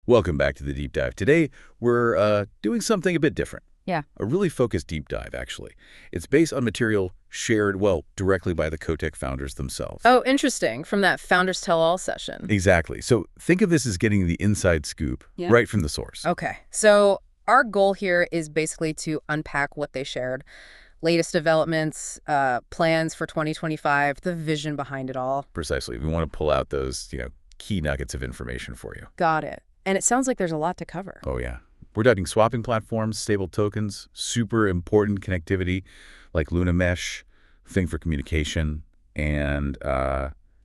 Welcome back to the Deep Dive. Today, we're doing something a bit different. Yeah. A really focused deep dive, actually. It's based on material shared, well, directly by the Kotek founders themselves. Oh, interesting. From that Founders Tell All session. Exactly. So think of this as getting the inside scoop right from the source. Okay. So our goal here is basically to unpack what they shared. Latest developments, plans for 2025, the vision behind it all. Precisely. We want to pull out those, key nuggets of information for you. Got it. And it sounds like there's a lot to cover. Oh, yeah. We're talking swapping platforms, stable tokens, super important connectivity like Luna Mesh, Thing for communication, and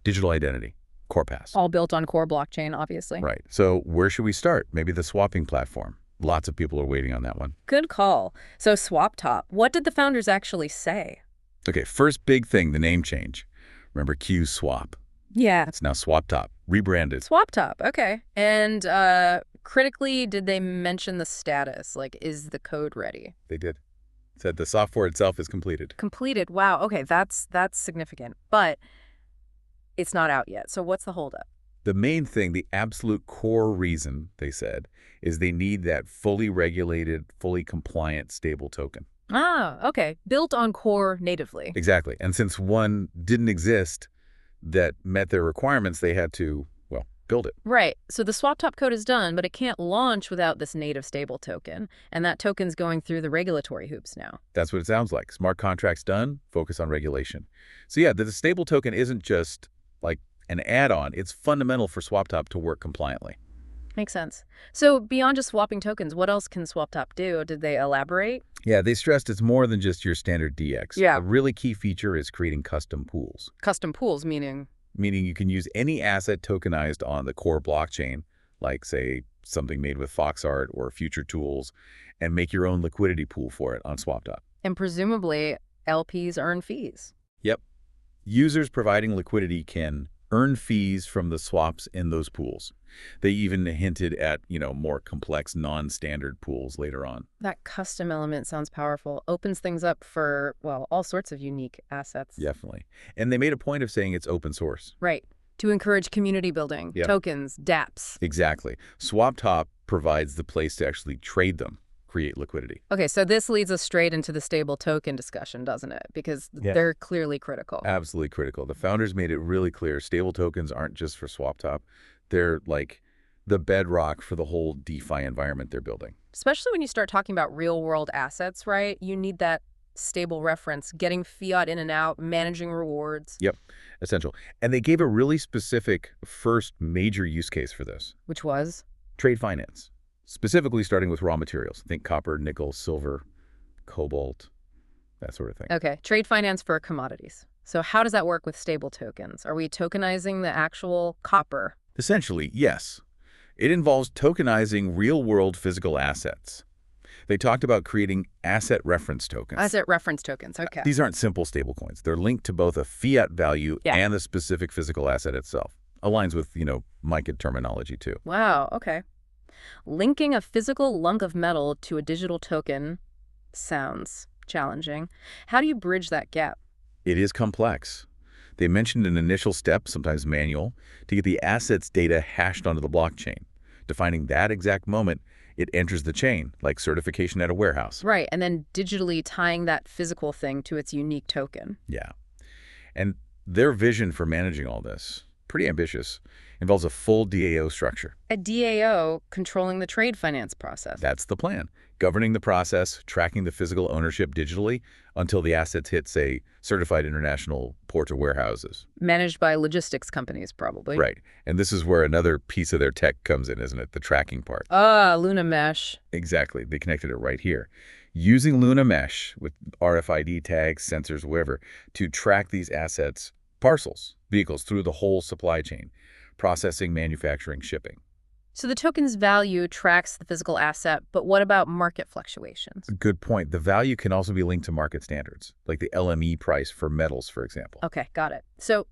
digital identity, CorePass. All built on core blockchain, obviously. Right. So where should we start? Maybe the swapping platform. Lots of people are waiting on that one. Good call. So SwapTop, what did the founders actually say? Okay, first big thing, the name change. Remember QSwap. Yeah. It's now SwapTop, rebranded. SwapTop, okay. And critically, did they mention the status? Like, is the code ready? They did. Said the software itself is completed. Completed. Wow. Okay, that's significant. But it's not out yet. So what's the holdup? The main thing, the absolute core reason, they said, is they need that fully regulated, fully compliant stable token. Ah, okay. Built on core natively. Exactly. And since one didn't exist that met their requirements, they had to, well, build it. Right. So the SwapTop code is done, but it can't launch without this native stable token. And that token's going through the regulatory hoops now. That's what it sounds like. Smart contracts done, focus on regulation. So yeah, the stable token isn't just like an add-on. It's fundamental for SwapTop to work compliantly. Makes sense. So beyond just swapping tokens, what else can SwapTop do? Did they elaborate? Yeah, they stressed it's more than just your standard DX. Yeah. A really key feature is creating custom pools. Custom pools, meaning? Meaning you can use any asset tokenized on the core blockchain, like, say, something made with FoxArt or future tools, and make your own liquidity pool for it on SwapTop. And presumably, LPs earn fees. Yep. Users providing liquidity can earn fees from the swaps in those pools. They even hinted at, more complex non-standard pools later on. That custom element sounds powerful. Opens things up for, well, all sorts of unique assets. Definitely. And they made a point of saying it's open source. Right. To encourage community building, tokens, dApps. Exactly. SwapTop provides the place to actually trade them, create liquidity. Okay, so this leads us straight into the stable token discussion, doesn't it? Because they're clearly critical. Absolutely critical. The founders made it really clear stable tokens aren't just for SwapTop. They're like the bedrock for the whole DeFi environment they're building. Especially when you start talking about real-world assets, right? You need that stable reference, getting fiat in and out, managing rewards. Yep, essential. And they gave a really specific first major use case for this. Which was? Trade finance. Specifically starting with raw materials. Think copper, nickel, silver, cobalt, that sort of thing. Okay, trade finance for commodities. So how does that work with stable tokens? Are we tokenizing the actual copper? Essentially, yes. It involves tokenizing real-world physical assets. They talked about creating asset reference tokens. Asset reference tokens, okay. These aren't simple stablecoins. They're linked to both a fiat value and the specific physical asset itself. Aligns with, MiCA terminology, too. Wow, okay. Linking a physical lunk of metal to a digital token sounds challenging. How do you bridge that gap? It is complex. They mentioned an initial step, sometimes manual, to get the asset's data hashed onto the blockchain. Defining that exact moment, it enters the chain, like certification at a warehouse. Right, and then digitally tying that physical thing to its unique token. Yeah. And their vision for managing all this, pretty ambitious, involves a full DAO structure. A DAO controlling the trade finance process. That's the plan. Governing the process, tracking the physical ownership digitally until the assets hit, say, certified international port or warehouses. Managed by logistics companies, probably. Right. And this is where another piece of their tech comes in, isn't it? The tracking part. Luna Mesh. Exactly. They connected it right here. Using Luna Mesh with RFID tags, sensors, whatever, to track these assets, parcels, vehicles through the whole supply chain, processing, manufacturing, shipping. So the token's value tracks the physical asset, but what about market fluctuations? Good point. The value can also be linked to market standards, like the LME price for metals, for example. Okay, got it. So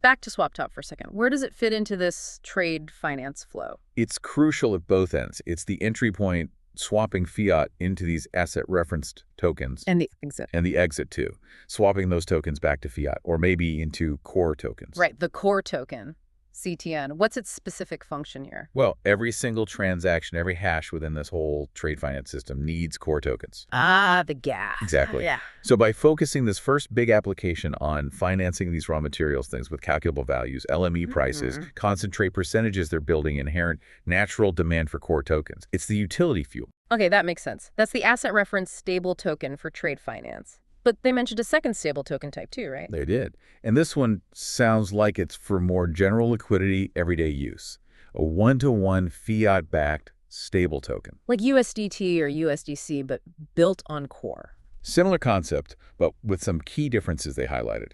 back to SwapTop for a second. Where does it fit into this trade finance flow? It's crucial at both ends. It's the entry point, swapping fiat into these asset-referenced tokens. And the exit. And the exit, too. Swapping those tokens back to fiat, or maybe into core tokens. Right, the core token. CTN. What's its specific function here? Well, every single transaction, every hash within this whole trade finance system needs core tokens. Ah, the gas. Exactly. Yeah. So by focusing this first big application on financing these raw materials things with calculable values, LME prices, concentrate percentages, they're building inherent natural demand for core tokens. It's the utility fuel. Okay, that makes sense. That's the asset reference stable token for trade finance. But they mentioned a second stable token type too, right? They did. And this one sounds like it's for more general liquidity, everyday use. A one-to-one fiat-backed stable token. Like USDT or USDC, but built on core. Similar concept, but with some key differences they highlighted.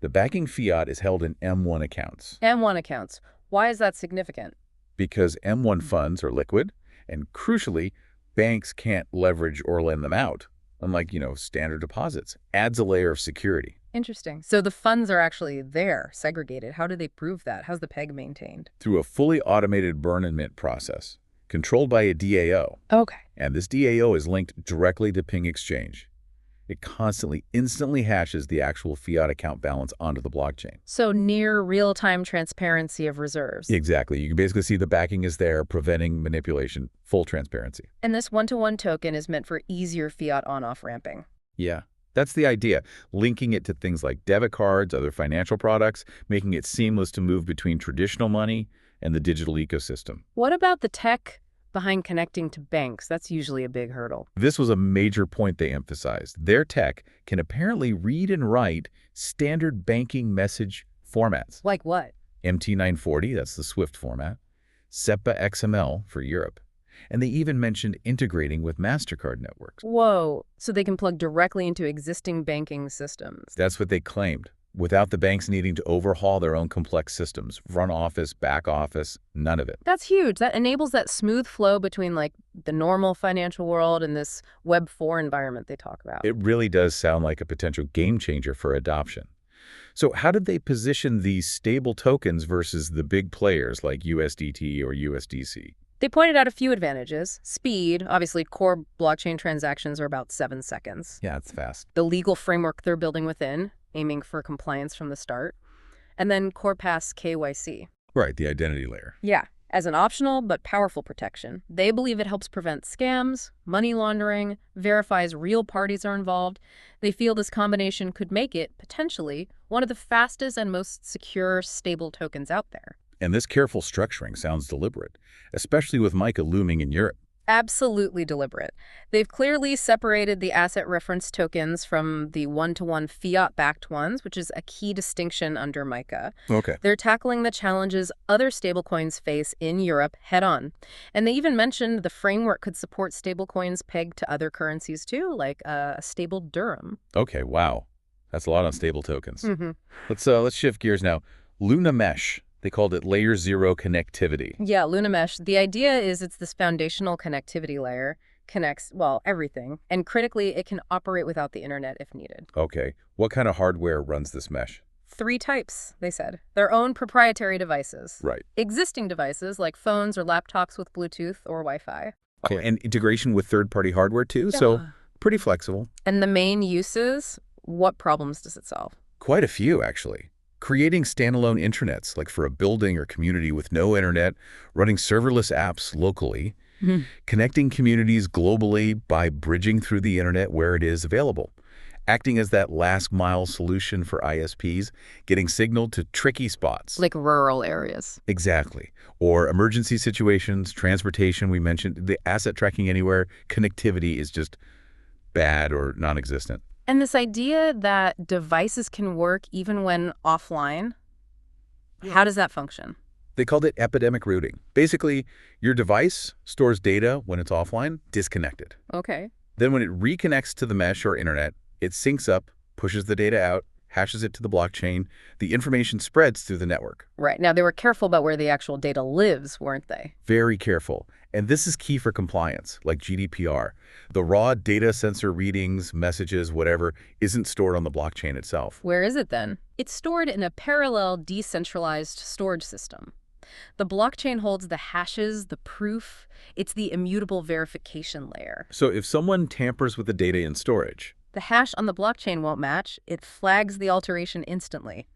The backing fiat is held in M1 accounts M1 accounts. Why is that significant? because M1 funds are liquid, and crucially, banks can't leverage or lend them out, unlike, standard deposits. Adds a layer of security. Interesting. So the funds are actually there, segregated. How do they prove that? How's the peg maintained? Through a fully automated burn and mint process, controlled by a DAO. Okay. And this DAO is linked directly to Ping Exchange. It constantly, instantly hashes the actual fiat account balance onto the blockchain. So near real-time transparency of reserves. Exactly. You can basically see the backing is there, preventing manipulation, full transparency. And this one-to-one token is meant for easier fiat on-off ramping. Yeah, that's the idea. Linking it to things like debit cards, other financial products, making it seamless to move between traditional money and the digital ecosystem. What about the tech behind connecting to banks? That's usually a big hurdle. This was a major point they emphasized. Their tech can apparently read and write standard banking message formats. Like what? MT940, that's the SWIFT format, SEPA XML for Europe. And they even mentioned integrating with MasterCard networks. Whoa. So they can plug directly into existing banking systems. That's what they claimed, without the banks needing to overhaul their own complex systems, front office, back office, none of it. That's huge. That enables that smooth flow between like the normal financial world and this Web 4 environment they talk about. It really does sound like a potential game changer for adoption. So how did they position these stable tokens versus the big players like USDT or USDC? They pointed out a few advantages. Speed. Obviously, core blockchain transactions are about 7 seconds. Yeah, it's fast. The legal framework they're building within, aiming for compliance from the start. And then CorePass KYC. Right, the identity layer. Yeah, as an optional but powerful protection. They believe it helps prevent scams, money laundering, verifies real parties are involved. They feel this combination could make it, potentially, one of the fastest and most secure stable tokens out there. And this careful structuring sounds deliberate, especially with MiCA looming in Europe. Absolutely deliberate. They've clearly separated the asset reference tokens from the one-to-one fiat-backed ones, which is a key distinction under MiCA. Okay. They're tackling the challenges other stablecoins face in Europe head-on. And they even mentioned the framework could support stablecoins pegged to other currencies too, like a stable dirham. Okay, wow. That's a lot on stable tokens. Mm-hmm. Let's shift gears now. Luna Mesh. They called it Layer 0 connectivity. Yeah, Luna Mesh. The idea is it's this foundational connectivity layer, connects, well, everything. And critically, it can operate without the internet if needed. Okay. What kind of hardware runs this mesh? 3 types, they said. Their own proprietary devices. Right. Existing devices like phones or laptops with Bluetooth or Wi-Fi. Okay. And integration with third-party hardware too? So pretty flexible. And the main uses, what problems does it solve? Quite a few, actually. Creating standalone intranets, like for a building or community with no internet, running serverless apps locally, connecting communities globally by bridging through the internet where it is available, acting as that last-mile solution for ISPs, getting signal to tricky spots. Like rural areas. Exactly. Or emergency situations, transportation, we mentioned, the asset tracking anywhere, connectivity is just bad or non-existent. And this idea that devices can work even when offline, how does that function? They called it epidemic routing. Basically, your device stores data when it's offline, disconnected. Okay. Then when it reconnects to the mesh or internet, it syncs up, pushes the data out, hashes it to the blockchain. The information spreads through the network. Right. Now, they were careful about where the actual data lives, weren't they? Very careful. And this is key for compliance, like GDPR. The raw data sensor readings, messages, whatever, isn't stored on the blockchain itself. Where is it then? It's stored in a parallel decentralized storage system. The blockchain holds the hashes, the proof. It's the immutable verification layer. So if someone tampers with the data in storage, The hash on the blockchain won't match. It flags the alteration instantly.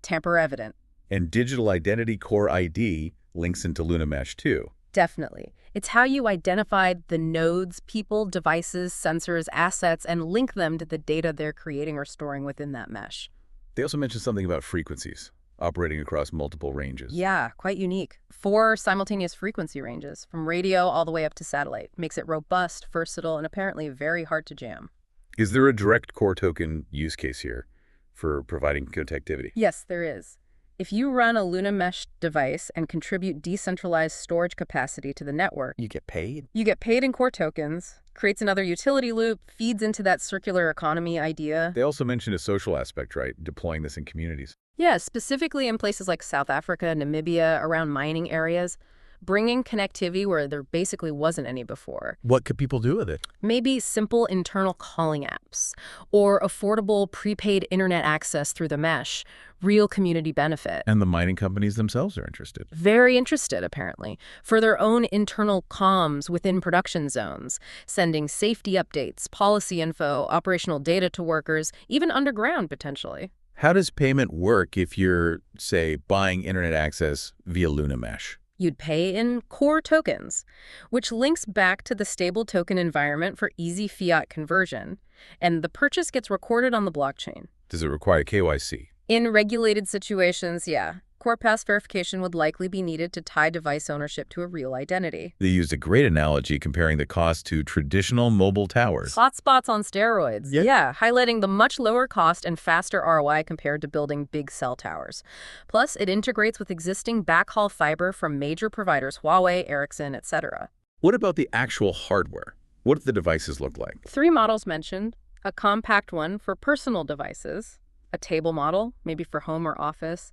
Tamper evident. And Digital Identity Core ID links into Luna Mesh too. Definitely. It's how you identify the nodes, people, devices, sensors, assets, and link them to the data they're creating or storing within that mesh. They also mentioned something about frequencies, operating across multiple ranges. Yeah, quite unique. 4 simultaneous frequency ranges, from radio all the way up to satellite. Makes it robust, versatile, and apparently very hard to jam. Is there a direct core token use case here for providing connectivity? Yes, there is. If you run a Luna Mesh device and contribute decentralized storage capacity to the network, You get paid? you get paid in core tokens, creates another utility loop, feeds into that circular economy idea. They also mentioned a social aspect, right? Deploying this in communities. Yeah, specifically in places like South Africa, Namibia, around mining areas, bringing connectivity where there basically wasn't any before. What could people do with it? Maybe simple internal calling apps or affordable prepaid internet access through the mesh, real community benefit. And the mining companies themselves are interested. Very interested, apparently, for their own internal comms within production zones, sending safety updates, policy info, operational data to workers, even underground potentially. How does payment work if you're, say, buying internet access via Luna Mesh? You'd pay in core tokens, which links back to the stable token environment for easy fiat conversion, and the purchase gets recorded on the blockchain. Does it require KYC? In regulated situations, yeah. Core pass verification would likely be needed to tie device ownership to a real identity. They used a great analogy comparing the cost to traditional mobile towers. Hotspots on steroids. Yeah. Yeah, highlighting the much lower cost and faster ROI compared to building big cell towers. Plus, it integrates with existing backhaul fiber from major providers, Huawei, Ericsson, etc. What about the actual hardware? What do the devices look like? 3 models mentioned, a compact one for personal devices, a table model, maybe for home or office,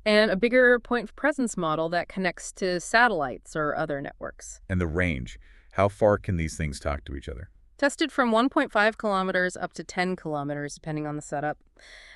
and a bigger point of presence model that connects to satellites or other networks. And the range. How far can these things talk to each other? Tested from 1.5 kilometers up to 10 kilometers, depending on the setup.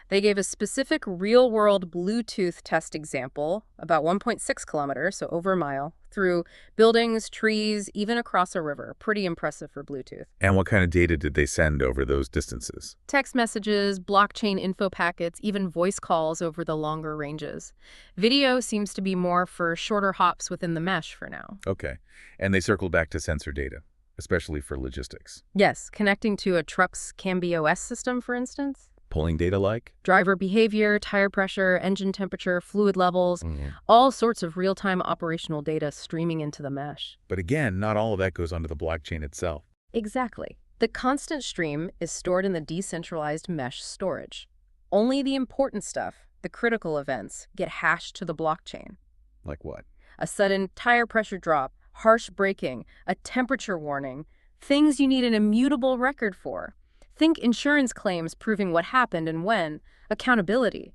They gave a specific real-world Bluetooth test example, about 1.6 kilometers, so over a mile, through buildings, trees, even across a river. Pretty impressive for Bluetooth. And what kind of data did they send over those distances? Text messages, blockchain info packets, even voice calls over the longer ranges. Video seems to be more for shorter hops within the mesh for now. Okay. And they circled back to sensor data, especially for logistics. Yes, connecting to a truck's CAN-BOS system, for instance. Pulling data like? Driver behavior, tire pressure, engine temperature, fluid levels, all sorts of real-time operational data streaming into the mesh. But again, not all of that goes onto the blockchain itself. Exactly. The constant stream is stored in the decentralized mesh storage. Only the important stuff, the critical events, get hashed to the blockchain. Like what? A sudden tire pressure drop, harsh braking, a temperature warning, things you need an immutable record for. Think insurance claims proving what happened and when, accountability.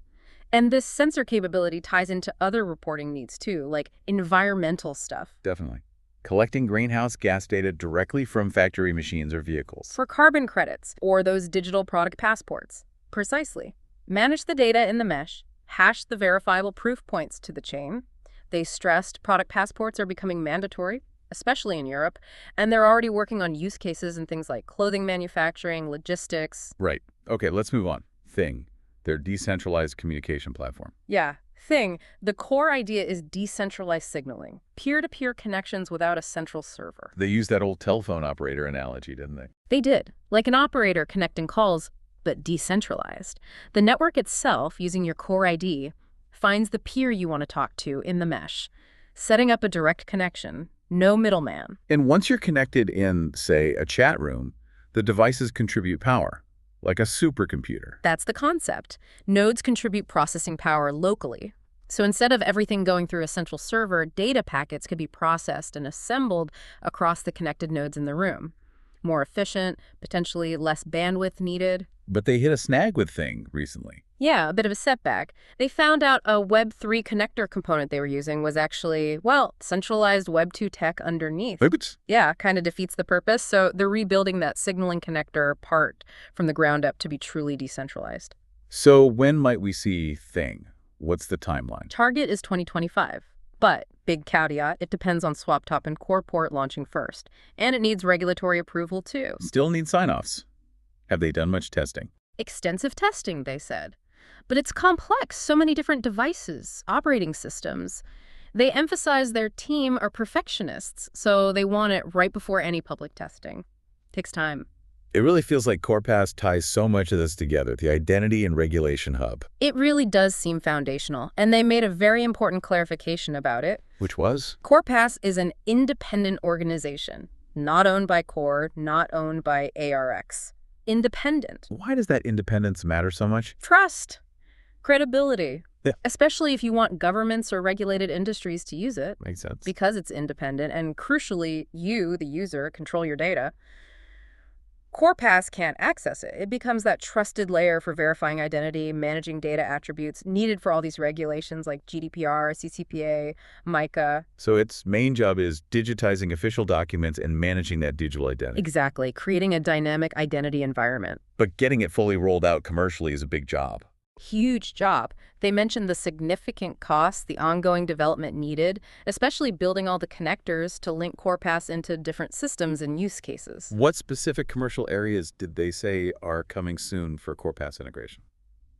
And this sensor capability ties into other reporting needs too, like environmental stuff. Definitely. Collecting greenhouse gas data directly from factory machines or vehicles. For carbon credits, or those digital product passports. Precisely. Manage the data in the mesh, hash the verifiable proof points to the chain. They stressed product passports are becoming mandatory, especially in Europe, and they're already working on use cases in things like clothing manufacturing, logistics. Right. Okay, let's move on. Thing. Their decentralized communication platform. Yeah. Thing, the core idea is decentralized signaling, peer-to-peer connections without a central server. They used that old telephone operator analogy, didn't they? They did, like an operator connecting calls, but decentralized. The network itself, using your core ID, finds the peer you want to talk to in the mesh, setting up a direct connection. No middleman. And once you're connected in, say, a chat room, the devices contribute power, like a supercomputer. That's the concept. Nodes contribute processing power locally. So instead of everything going through a central server, data packets could be processed and assembled across the connected nodes in the room. More efficient, potentially less bandwidth needed. But they hit a snag with Thing recently. Yeah, a bit of a setback. They found out a Web3 connector component they were using was actually, well, centralized Web2 tech underneath. Oops. Yeah, kind of defeats the purpose, so they're rebuilding that signaling connector part from the ground up to be truly decentralized. So when might we see Thing? What's the timeline? Target is 2025. But, big caveat, it depends on SwapTop and CorePort launching first. And it needs regulatory approval too. Still need sign-offs. Have they done much testing? Extensive testing, they said. But it's complex, so many different devices, operating systems. They emphasize their team are perfectionists, so they want it right before any public testing. Takes time. It really feels like CorePass ties so much of this together, the identity and regulation hub. It really does seem foundational, and they made a very important clarification about it. Which was? CorePass is an independent organization, not owned by Core, not owned by ARX. Independent. Why does that independence matter so much? Trust. Credibility. Yeah. Especially if you want governments or regulated industries to use it, Makes sense. because it's independent, and crucially, you, the user, control your data. CorePass can't access it. It becomes that trusted layer for verifying identity, managing data attributes needed for all these regulations like GDPR, CCPA, MiCA. So its main job is digitizing official documents and managing that digital identity. Exactly, creating a dynamic identity environment. But getting it fully rolled out commercially is a big job. Huge job. They mentioned the significant costs, the ongoing development needed, especially building all the connectors to link CorePass into different systems and use cases. What specific commercial areas did they say are coming soon for CorePass integration?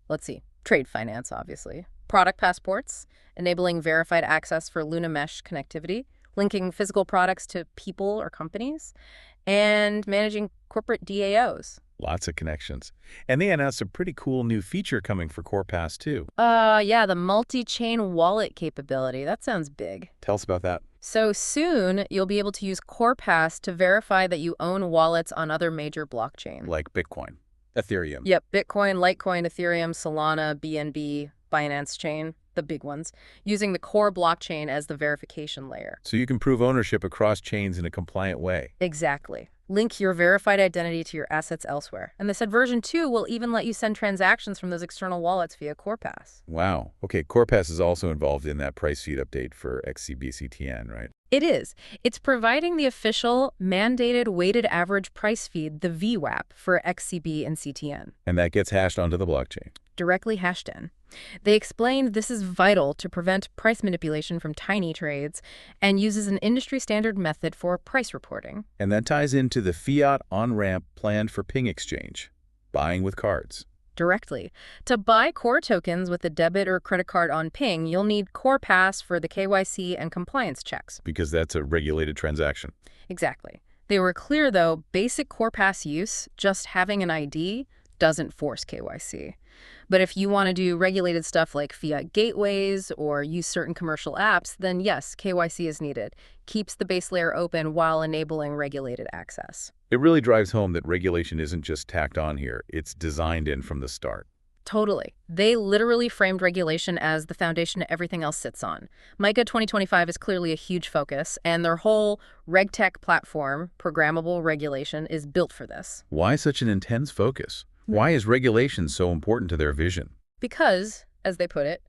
Let's see. Trade finance, obviously. Product passports, enabling verified access for Luna Mesh connectivity, linking physical products to people or companies, and managing corporate DAOs. Lots of connections. And they announced a pretty cool new feature coming for CorePass too. Yeah, the multi-chain wallet capability. That sounds big. Tell us about that. So soon, you'll be able to use CorePass to verify that you own wallets on other major blockchains. Like Bitcoin, Ethereum. Yep, Bitcoin, Litecoin, Ethereum, Solana, BNB, Binance Chain, the big ones, using the core blockchain as the verification layer. So you can prove ownership across chains in a compliant way. Exactly. Link your verified identity to your assets elsewhere. And they said version 2 will even let you send transactions from those external wallets via CorePass. Wow. Okay, CorePass is also involved in that price feed update for XCBCTN, right? It is. It's providing the official mandated weighted average price feed, the VWAP, for XCB and CTN. And that gets hashed onto the blockchain. Directly hashed in. They explained this is vital to prevent price manipulation from tiny trades and uses an industry-standard method for price reporting. And that ties into the fiat on-ramp planned for Ping Exchange, buying with cards. Directly. To buy Core tokens with a debit or credit card on Ping, you'll need CorePass for the KYC and compliance checks. Because that's a regulated transaction. Exactly. They were clear, though, basic CorePass use, just having an ID, doesn't force KYC. But if you want to do regulated stuff like fiat gateways or use certain commercial apps, then yes, KYC is needed. Keeps the base layer open while enabling regulated access. It really drives home that regulation isn't just tacked on here, it's designed in from the start. Totally. They literally framed regulation as the foundation everything else sits on. MiCA 2025 is clearly a huge focus, and their whole RegTech platform, programmable regulation, is built for this. Why such an intense focus? Why is regulation so important to their vision? Because, as they put it,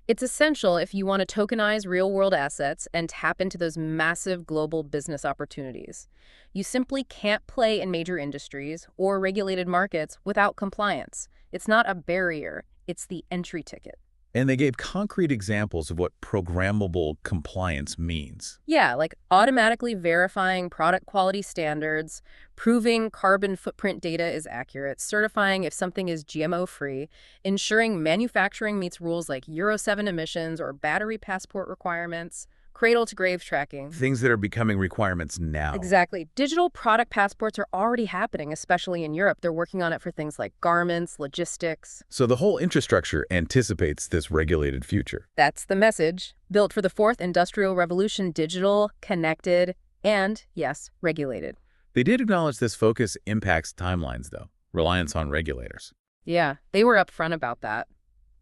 it's essential if you want to tokenize real-world assets and tap into those massive global business opportunities. You simply can't play in major industries or regulated markets without compliance. It's not a barrier, it's the entry ticket. And they gave concrete examples of what programmable compliance means. Yeah, like automatically verifying product quality standards, proving carbon footprint data is accurate, certifying if something is GMO-free, ensuring manufacturing meets rules like Euro 7 emissions or battery passport requirements, cradle-to-grave tracking. Things that are becoming requirements now. Exactly. Digital product passports are already happening, especially in Europe. They're working on it for things like garments, logistics. So the whole infrastructure anticipates this regulated future. That's the message. Built for the fourth industrial revolution, digital, connected, and, yes, regulated. They did acknowledge this focus impacts timelines, though. Reliance on regulators. Yeah, they were upfront about that.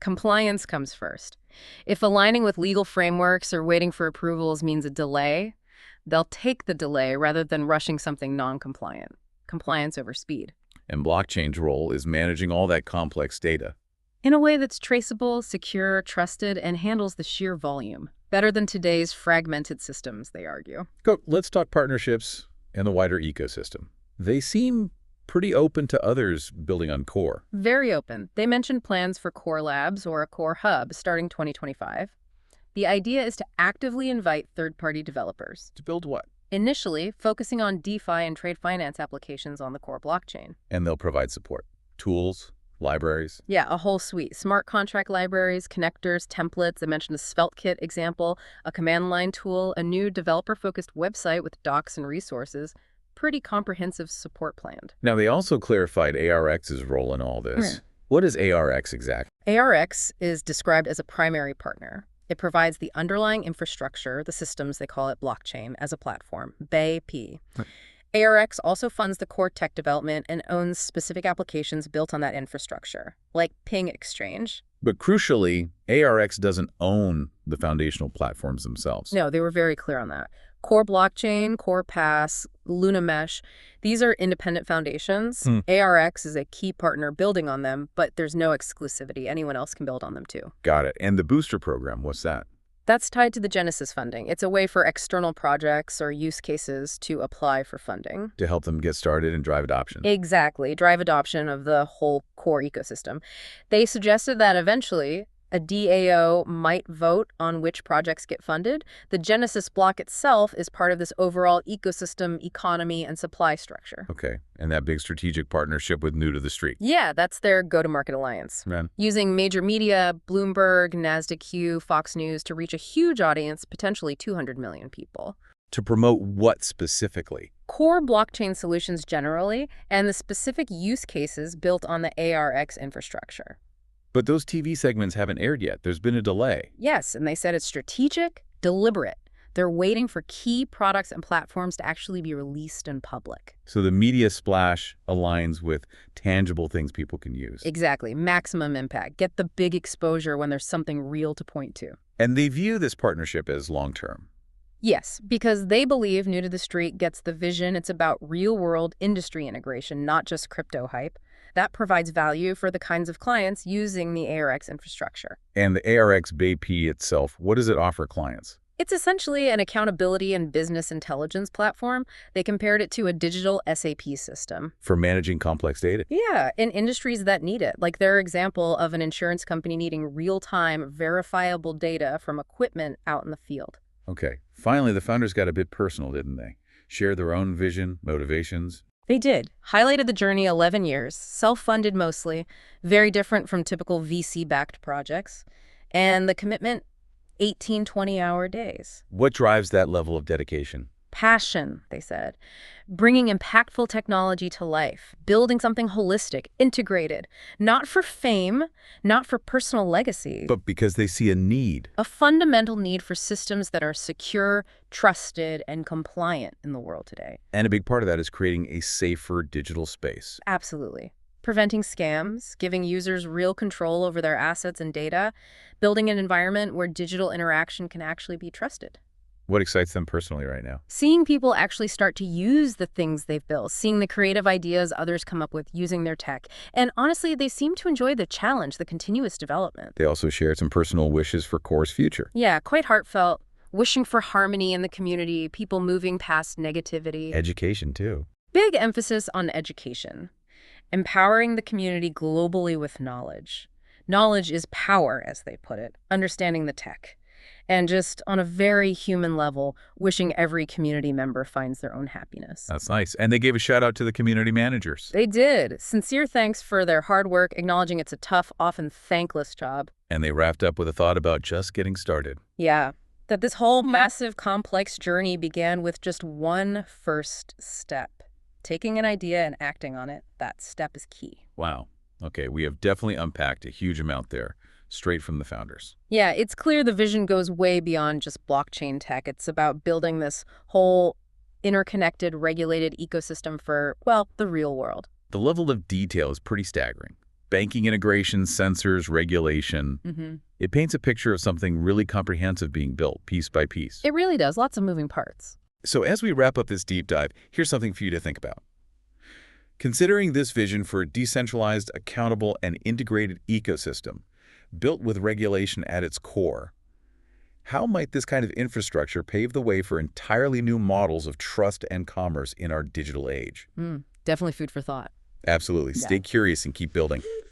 Compliance comes first. If aligning with legal frameworks or waiting for approvals means a delay, they'll take the delay rather than rushing something non-compliant. Compliance over speed. And blockchain's role is managing all that complex data. In a way that's traceable, secure, trusted, and handles the sheer volume. Better than today's fragmented systems, they argue. Let's talk partnerships and the wider ecosystem. They seem pretty open to others building on Core. Very open. They mentioned plans for Core Labs or a Core Hub starting 2025. The idea is to actively invite third-party developers. To build what? Initially, focusing on DeFi and trade finance applications on the Core blockchain. And they'll provide support. Tools, libraries. Yeah, a whole suite. Smart contract libraries, connectors, templates. I mentioned the SvelteKit example, a command line tool, a new developer-focused website with docs and resources. Pretty comprehensive support planned. Now, they also clarified ARX's role in all this. What is ARX exactly? ARX is described as a primary partner. It provides the underlying infrastructure, the systems, they call it blockchain, as a platform, BAY-P. ARX also funds the core tech development and owns specific applications built on that infrastructure, like Ping Exchange. But crucially, ARX doesn't own the foundational platforms themselves. No, they were very clear on that. Core Blockchain, Core Pass, Luna Mesh, these are independent foundations. ARX is a key partner building on them, but there's no exclusivity. Anyone else can build on them too. Got it. And the booster program, what's that? That's tied to the Genesis funding. It's a way for external projects or use cases to apply for funding. To help them get started and drive adoption. Exactly. Drive adoption of the whole core ecosystem. They suggested that eventually a DAO might vote on which projects get funded. The Genesis block itself is part of this overall ecosystem, economy, and supply structure. Okay. And that big strategic partnership with New to the Street. Yeah, that's their go-to-market alliance. Man. Using major media, Bloomberg, NASDAQ, Fox News to reach a huge audience, potentially 200 million people. To promote what specifically? Core blockchain solutions generally, and the specific use cases built on the ARX infrastructure. But those TV segments haven't aired yet. There's been a delay. Yes, and they said it's strategic, deliberate. They're waiting for key products and platforms to actually be released in public. So the media splash aligns with tangible things people can use. Exactly. Maximum impact. Get the big exposure when there's something real to point to. And they view this partnership as long-term. Yes, because they believe New to the Street gets the vision. It's about real-world industry integration, not just crypto hype. That provides value for the kinds of clients using the ARX infrastructure. And the ARX BAY-P itself, what does it offer clients? It's essentially an accountability and business intelligence platform. They compared it to a digital SAP system. For managing complex data. Yeah, in industries that need it, like their example of an insurance company needing real-time, verifiable data from equipment out in the field. Okay. Finally, the founders got a bit personal, didn't they? Shared their own vision, motivations. They did. Highlighted the journey 11 years, self-funded mostly, very different from typical VC-backed projects. And the commitment, 18, 20-hour days. What drives that level of dedication? Passion, they said. Bringing impactful technology to life. Building something holistic, integrated. Not for fame, not for personal legacy. But because they see a need. A fundamental need for systems that are secure, trusted, and compliant in the world today. And a big part of that is creating a safer digital space. Absolutely. Preventing scams, giving users real control over their assets and data, building an environment where digital interaction can actually be trusted. What excites them personally right now? Seeing people actually start to use the things they've built, seeing the creative ideas others come up with using their tech. And honestly, they seem to enjoy the challenge, the continuous development. They also shared some personal wishes for Core's future. Yeah, quite heartfelt, wishing for harmony in the community, people moving past negativity. Education, too. Big emphasis on education. Empowering the community globally with knowledge. Knowledge is power, as they put it, understanding the tech. And just on a very human level, wishing every community member finds their own happiness. That's nice. And they gave a shout out to the community managers. They did. Sincere thanks for their hard work, acknowledging it's a tough, often thankless job. And they wrapped up with a thought about just getting started. Yeah, that this whole massive, complex journey began with just one first step. Taking an idea and acting on it, that step is key. Wow. Okay, we have definitely unpacked a huge amount there, straight from the founders. Yeah, it's clear the vision goes way beyond just blockchain tech. It's about building this whole interconnected, regulated ecosystem for, well, the real world. The level of detail is pretty staggering. Banking integration, sensors, regulation. It paints a picture of something really comprehensive being built, piece by piece. It really does. Lots of moving parts. So as we wrap up this deep dive, here's something for you to think about. Considering this vision for a decentralized, accountable, and integrated ecosystem, built with regulation at its core, how might this kind of infrastructure pave the way for entirely new models of trust and commerce in our digital age? Definitely food for thought. Absolutely. Stay curious and keep building.